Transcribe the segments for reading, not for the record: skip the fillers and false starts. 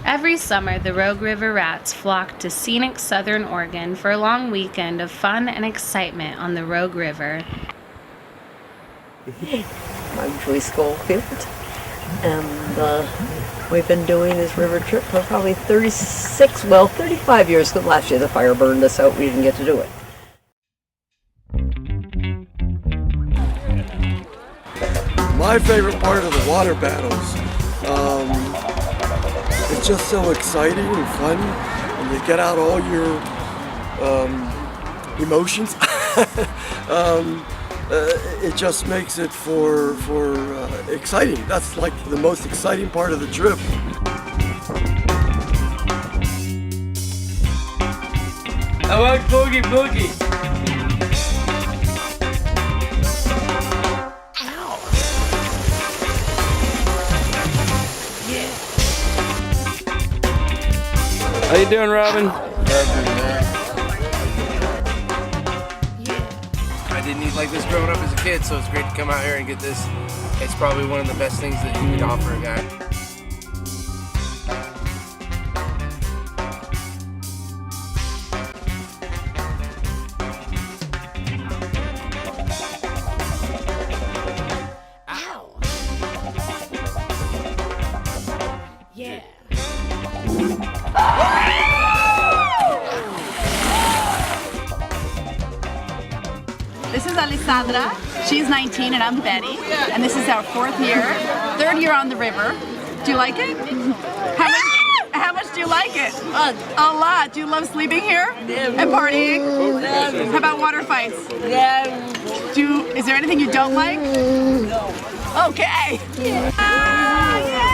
Every summer, the Rogue River Rats flock to scenic southern Oregon for a long weekend of fun and excitement on the Rogue River. I'm Joyce Schofield, and we've been doing this river trip for probably 35 years, because last year the fire burned us out, we didn't get to do it. My favorite part of the water battles, it's just so exciting and fun, and you get out all your emotions. It just makes it for exciting. That's like the most exciting part of the trip. I want boogie boogie. How you doing, Robin? I didn't eat like this growing up as a kid, so it's great to come out here and get this. It's probably one of the best things that you can offer a guy. Ow! Yeah. This is Alessandra. She's 19 and I'm Betty. And this is our third year on the river. Do you like it? How much do you like it? A lot. Do you love sleeping here? And partying? How about water fights? Is there anything you don't like? No. Okay. Yeah, we're happy!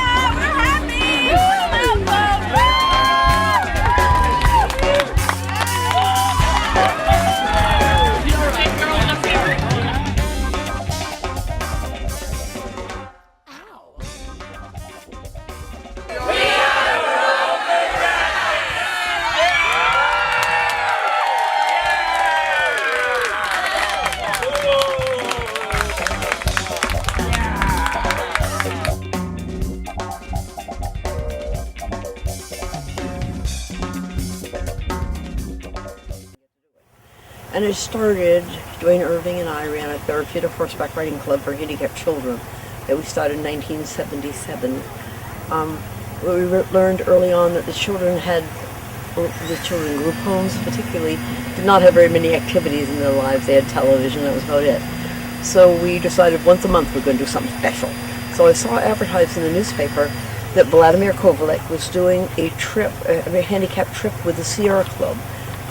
And it started, Dwayne Irving and I ran a therapeutic horseback riding club for handicapped children that we started in 1977. We learned early on that the children group homes particularly, did not have very many activities in their lives. They had television, that was about it. So we decided once a month we're going to do something special. So I saw advertised in the newspaper that Vladimir Kovalek was doing a handicapped trip with the Sierra Club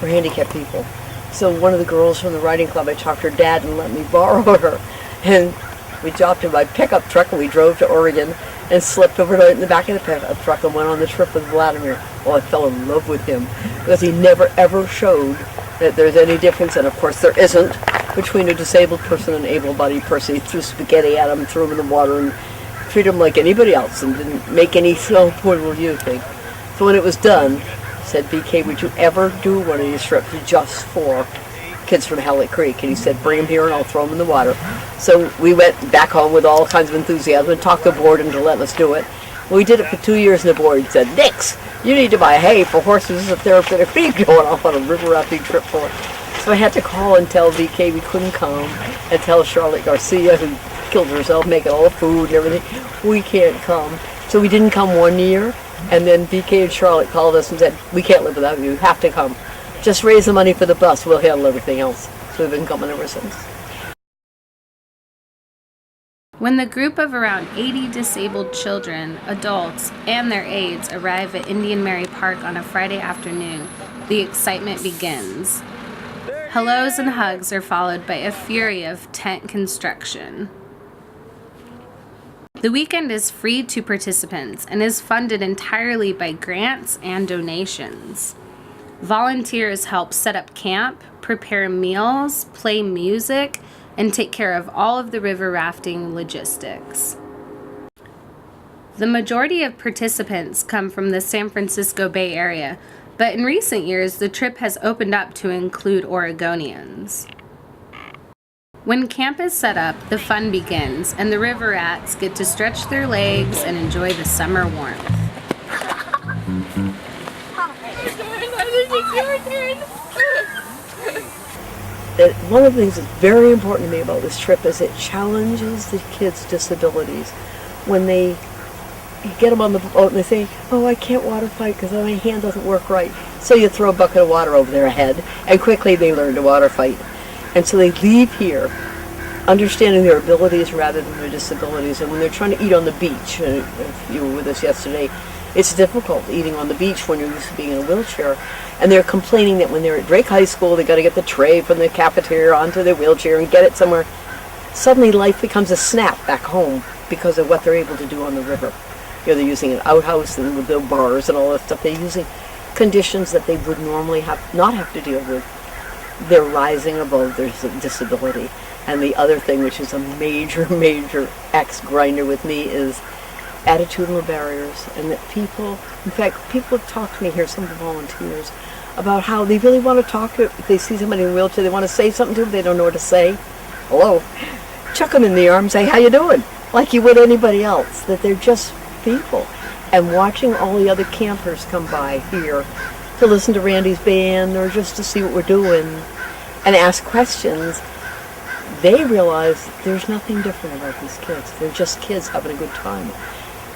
for handicapped people. So one of the girls from the riding club, I talked her dad and let me borrow her. And we dropped in my pickup truck and we drove to Oregon and slept overnight in the back of the pickup truck and went on the trip with Vladimir. Well, I fell in love with him because he never ever showed that there's any difference, and of course there isn't, between a disabled person and an able-bodied person. He threw spaghetti at him, threw him in the water, and treated him like anybody else and didn't make any point of view thing. So when it was done, said, BK, would you ever do one of these trips just for kids from Halleck Creek? And he said, bring them here and I'll throw them in the water. So we went back home with all kinds of enthusiasm and talked the board into letting us do it. We did it for 2 years and the board said, Nix, you need to buy hay for horses. This is a therapeutic. What are you going off on a river rafting trip for? So I had to call and tell BK we couldn't come and tell Charlotte Garcia, who killed herself making all the food and everything, we can't come. So we didn't come 1 year. And then BK and Charlotte called us and said, we can't live without you, you have to come. Just raise the money for the bus, we'll handle everything else. So we've been coming ever since. When the group of around 80 disabled children, adults, and their aides arrive at Indian Mary Park on a Friday afternoon, the excitement begins. Hellos and hugs are followed by a fury of tent construction. The weekend is free to participants and is funded entirely by grants and donations. Volunteers help set up camp, prepare meals, play music, and take care of all of the river rafting logistics. The majority of participants come from the San Francisco Bay Area, but in recent years the trip has opened up to include Oregonians. When camp is set up, the fun begins, and the river rats get to stretch their legs and enjoy the summer warmth. That one of the things that's very important to me about this trip is it challenges the kids' disabilities. When you get them on the boat and they say, oh, I can't water fight because my hand doesn't work right. So you throw a bucket of water over their head, and quickly they learn to water fight. And so they leave here understanding their abilities rather than their disabilities. And when they're trying to eat on the beach, if you were with us yesterday, it's difficult eating on the beach when you're used to being in a wheelchair. And they're complaining that when they're at Drake High School, they got to get the tray from the cafeteria onto their wheelchair and get it somewhere. Suddenly life becomes a snap back home because of what they're able to do on the river. They're using an outhouse and with the bars and all that stuff. They're using conditions that they would normally not have to deal with. They're rising above their disability. And the other thing, which is a major, major axe grinder with me, is attitudinal barriers. And that people, in fact, people have talked to me here, some of the volunteers, about how they really want to talk to, if they see somebody in a wheelchair, they want to say something to them, they don't know what to say. Hello. Chuck them in the arm, say, how you doing? Like you would anybody else. That they're just people. And watching all the other campers come by here to listen to Randy's band or just to see what we're doing and ask questions, they realize there's nothing different about these kids. They're just kids having a good time.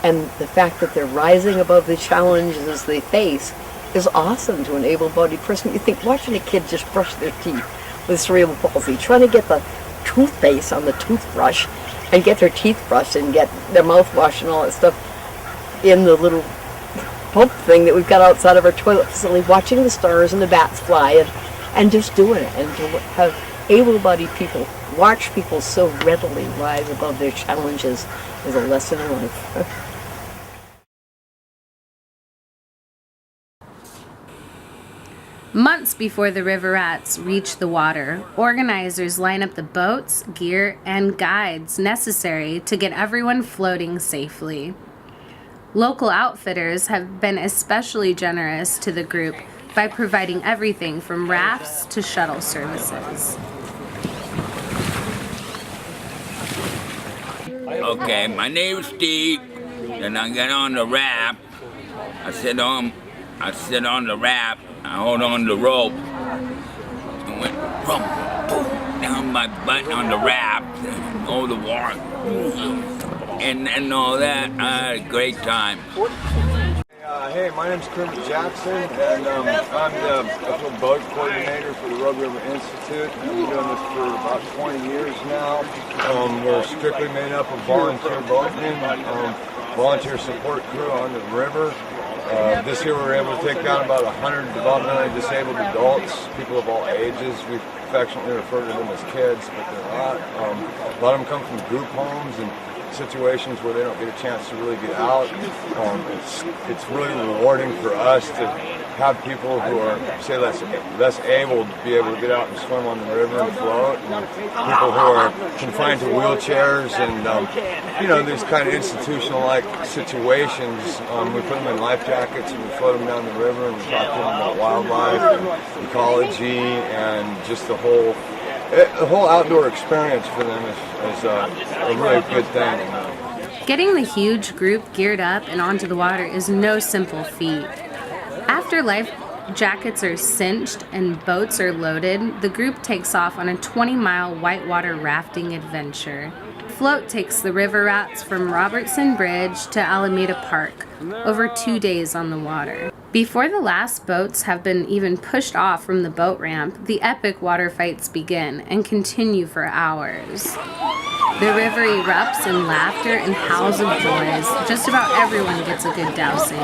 And the fact that they're rising above the challenges they face is awesome to an able-bodied person. You think watching a kid just brush their teeth with cerebral palsy, trying to get the toothpaste on the toothbrush and get their teeth brushed and get their mouthwash and all that stuff in the little pump thing that we've got outside of our toilet facility, watching the stars and the bats fly and just doing it. And to have able-bodied people watch people so readily rise above their challenges is a lesson in life. Months before the river rats reach the water, organizers line up the boats, gear, and guides necessary to get everyone floating safely. Local outfitters have been especially generous to the group by providing everything from rafts to shuttle services. Okay, my name's Steve, and I get on the raft. I sit on the raft. I hold on the rope. I went boom, down my butt on the raft, over the water, and all that. I had a great time. Hey, my name's Kermit Jackson, and I'm the official boat coordinator for the Rogue River Institute. I've been doing this for about 20 years now. We're strictly made up of volunteer boatmen, volunteer support crew on the river. This year we were able to take down about 100 developmentally disabled adults, people of all ages. We affectionately refer to them as kids, but they're not. A lot of them come from group homes and situations where they don't get a chance to really get out. It's really rewarding for us to have people who are, say, less able to be able to get out and swim on the river and float, and people who are confined to wheelchairs and, these kind of institutional-like situations. We put them in life jackets and we float them down the river and we talk to them about wildlife, ecology, and just the whole outdoor experience for them is a really good thing. Getting the huge group geared up and onto the water is no simple feat. After life jackets are cinched and boats are loaded, the group takes off on a 20-mile whitewater rafting adventure. Float takes the river rats from Robertson Bridge to Alameda Park, over 2 days on the water. Before the last boats have been even pushed off from the boat ramp, the epic water fights begin and continue for hours. The river erupts in laughter and howls of joys. Just about everyone gets a good dousing.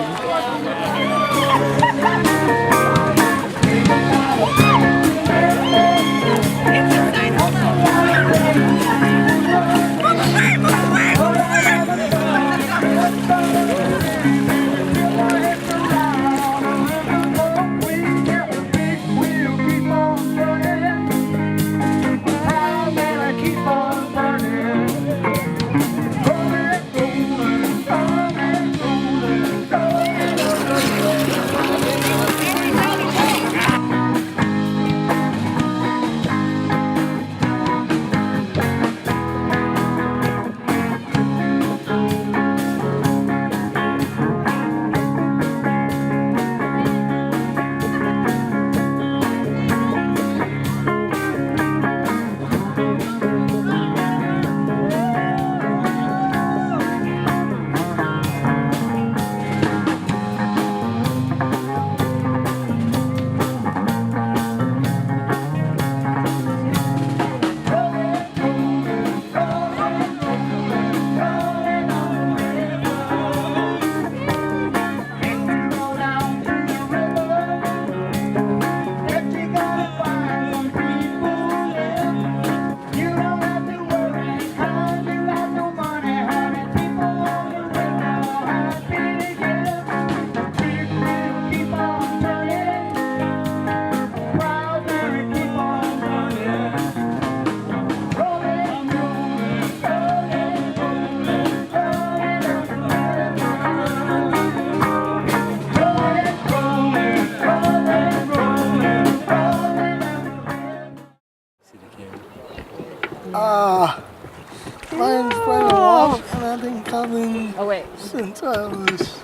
coming since I was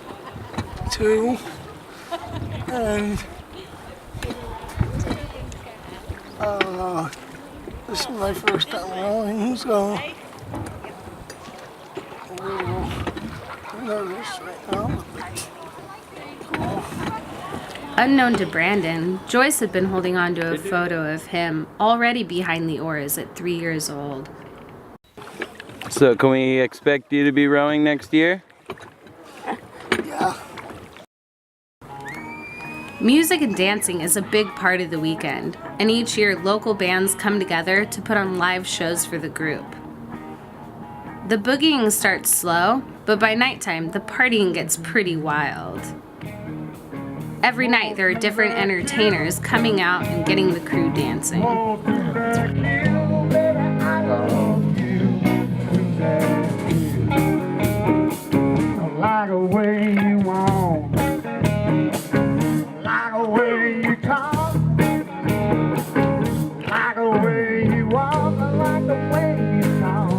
2, and this is my first time rowing, so I'm a little nervous right now. Cool. Unknown to Brandon, Joyce had been holding on to a photo of him already behind the oars at 3 years old. So can we expect you to be rowing next year? Yeah. Music and dancing is a big part of the weekend, and each year local bands come together to put on live shows for the group. The boogieing starts slow, but by nighttime the partying gets pretty wild. Every night there are different entertainers coming out and getting the crew dancing. Like the way you want, like the way you talk, like the way you walk, like the way you talk.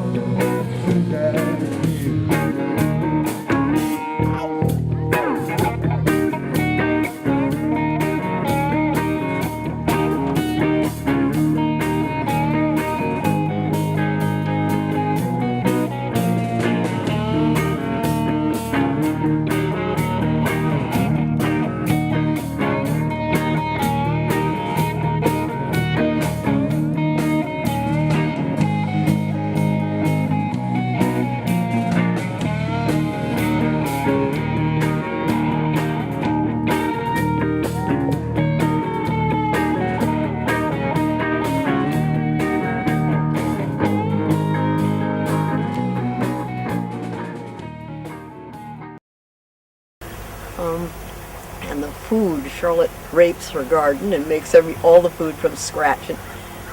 And the food, Charlotte rapes her garden and makes all the food from scratch. And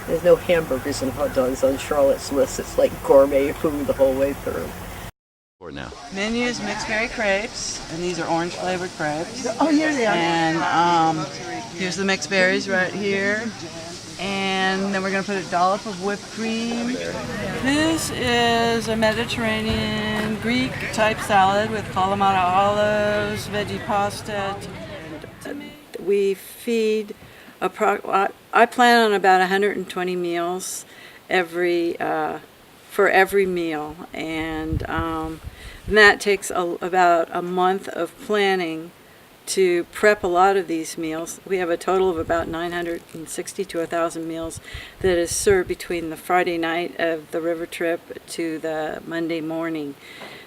there's no hamburgers and hot dogs on Charlotte's list. It's like gourmet food the whole way through. Now. Menu is mixed berry crepes, and these are orange flavored crepes. Oh, here they are. And here's the mixed berries right here. And then we're going to put a dollop of whipped cream. This is a Mediterranean Greek type salad with Kalamata olives, veggie pasta. We feed, I plan on about 120 meals for every meal. And that takes about a month of planning to prep a lot of these meals. We have a total of about 960 to 1,000 meals that is served between the Friday night of the river trip to the Monday morning.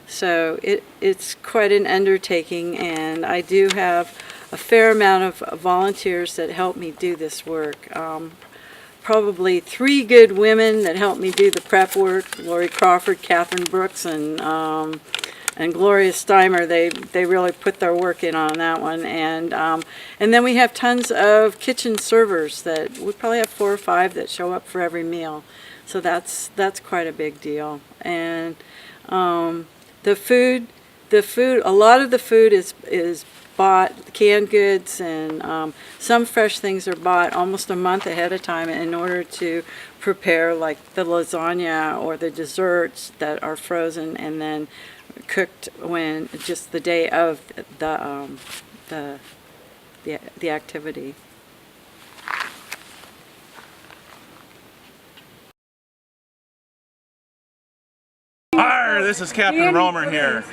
So it's quite an undertaking, and I do have a fair amount of volunteers that help me do this work. Probably 3 good women that help me do the prep work: Lori Crawford, Catherine Brooks, and Gloria Steimer. They really put their work in on that one. And then we have tons of kitchen servers that we probably have 4 or 5 that show up for every meal. So that's quite a big deal. And the food, a lot of the food is bought, canned goods, and some fresh things are bought almost a month ahead of time in order to prepare, like the lasagna or the desserts that are frozen and then cooked when just the day of the activity. Hi, this is Captain Romer here.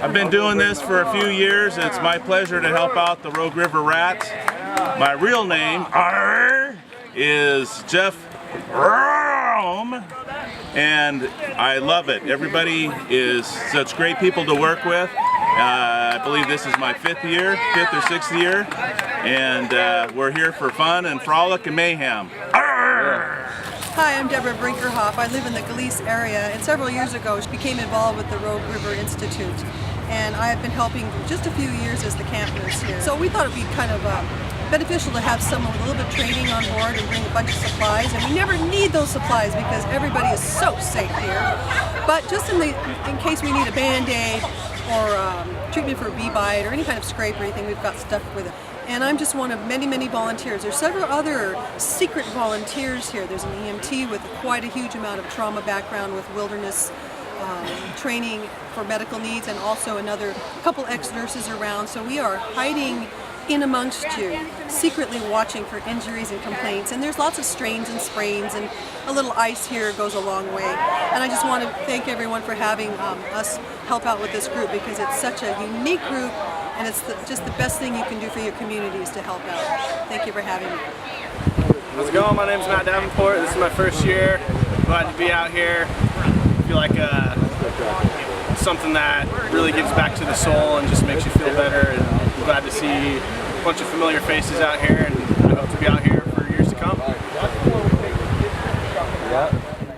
I've been doing this for a few years, and it's my pleasure to help out the Rogue River Rats. My real name is Jeff Rome, and I love it. Everybody is such great people to work with. I believe this is my 5th or 6th year, and we're here for fun and frolic and mayhem. Hi, I'm Deborah Brinkerhoff. I live in the Gleese area, and several years ago she became involved with the Rogue River Institute, and I have been helping for just a few years as the camp nurse here. So we thought it would be kind of beneficial to have someone with a little bit of training on board and bring a bunch of supplies, and we never need those supplies because everybody is so safe here. But just in case we need a Band-Aid or treatment for a bee bite or any kind of scrape or anything, we've got stuff with it. And I'm just one of many, many volunteers. There's several other secret volunteers here. There's an EMT with quite a huge amount of trauma background with wilderness training for medical needs, and also another couple ex-nurses around. So we are hiding in amongst you, secretly watching for injuries and complaints. And there's lots of strains and sprains, and a little ice here goes a long way. And I just want to thank everyone for having us help out with this group, because it's such a unique group, and it's just the best thing you can do for your community is to help out. Thank you for having me. How's it going? My name's Matt Davenport. This is my first year. Glad to be out here. I feel like something that really gives back to the soul and just makes you feel better. And I'm glad to see a bunch of familiar faces out here, and I hope to be out here for years to come.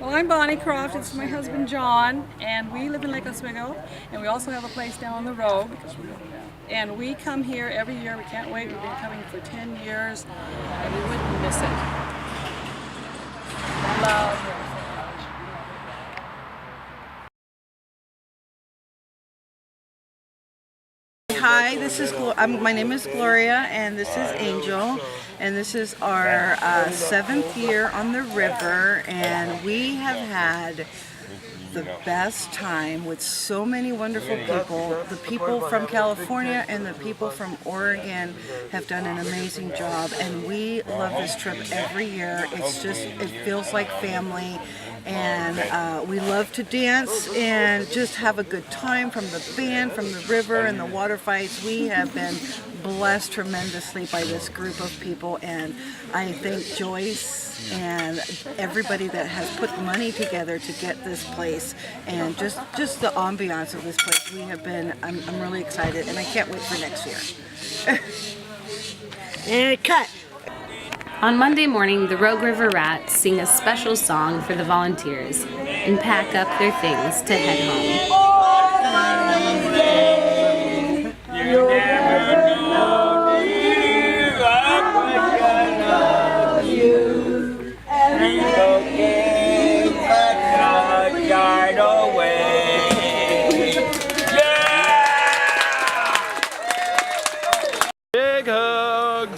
Well, I'm Bonnie Croft. It's my husband John, and we live in Lake Oswego, and we also have a place down on the road. And we come here every year. We can't wait. We've been coming for 10 years, and we wouldn't miss it. Love it. Hi, my name is Gloria, and this is Angel, and this is our 7th year on the river, and we have had the best time with so many wonderful people. The people from California and the people from Oregon have done an amazing job, and we love this trip every year. It feels like family, and we love to dance and just have a good time from the band, from the river and the water fights. We have been blessed tremendously by this group of people, and I thank Joyce and everybody that has put money together to get this place, and just the ambiance of this place. I'm really excited, and I can't wait for next year. And cut! On Monday morning, the Rogue River Rats sing a special song for the volunteers and pack up their things to head home. Big hug!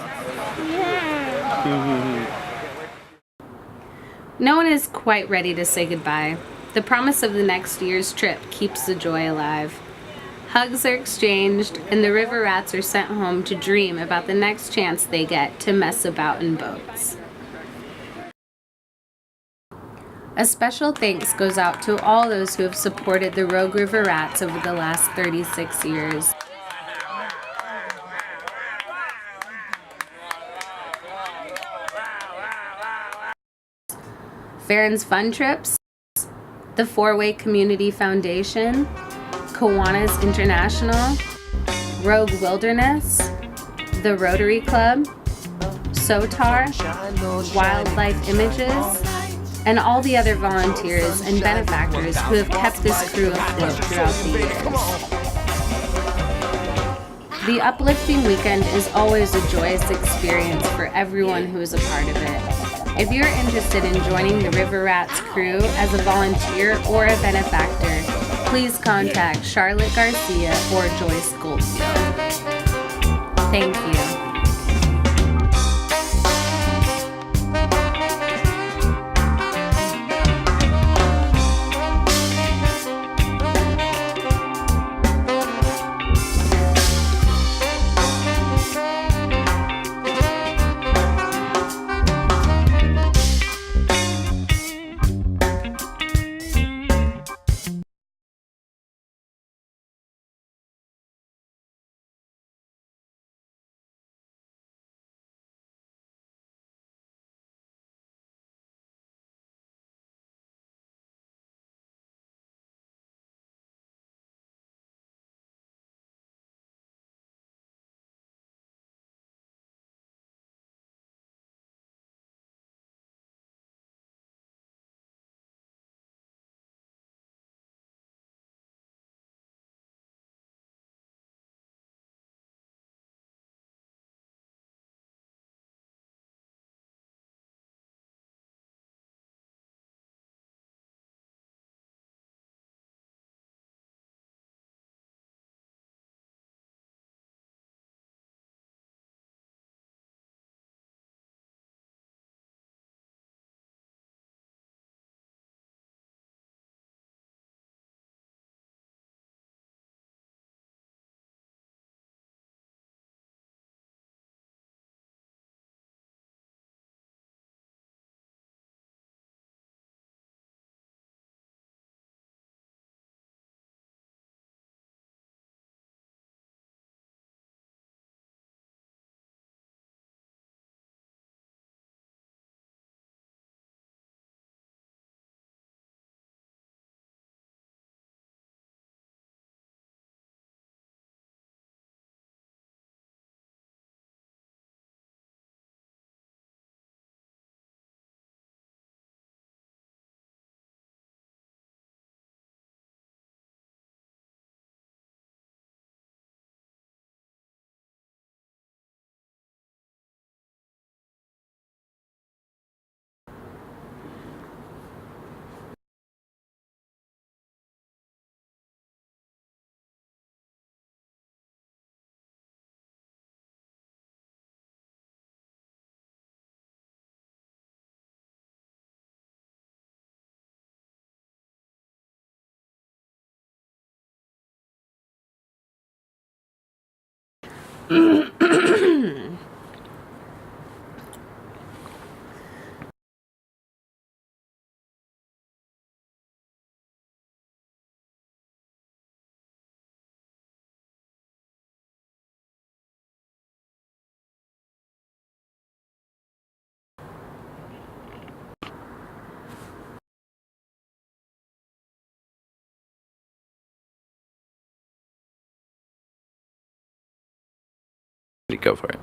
No one is quite ready to say goodbye. The promise of the next year's trip keeps the joy alive. Hugs are exchanged, and the river rats are sent home to dream about the next chance they get to mess about in boats. A special thanks goes out to all those who have supported the Rogue River Rats over the last 36 years. Farron's Fun Trips, the Four-Way Community Foundation, Kiwanis International, Rogue Wilderness, the Rotary Club, SOTAR, Wildlife Images, and all the other volunteers and benefactors who have kept this crew afloat throughout the years. The uplifting weekend is always a joyous experience for everyone who is a part of it. If you're interested in joining the River Rats crew as a volunteer or a benefactor, please contact Charlotte Garcia or Joyce Goldfield. Thank you. Go for it.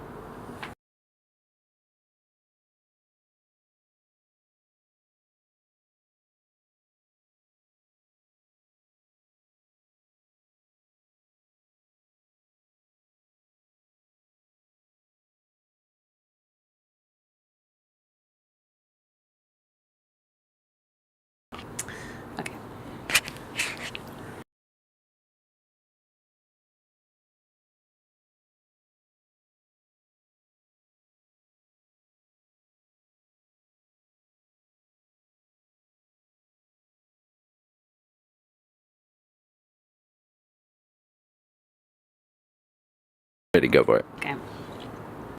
Ready, go for it. Okay.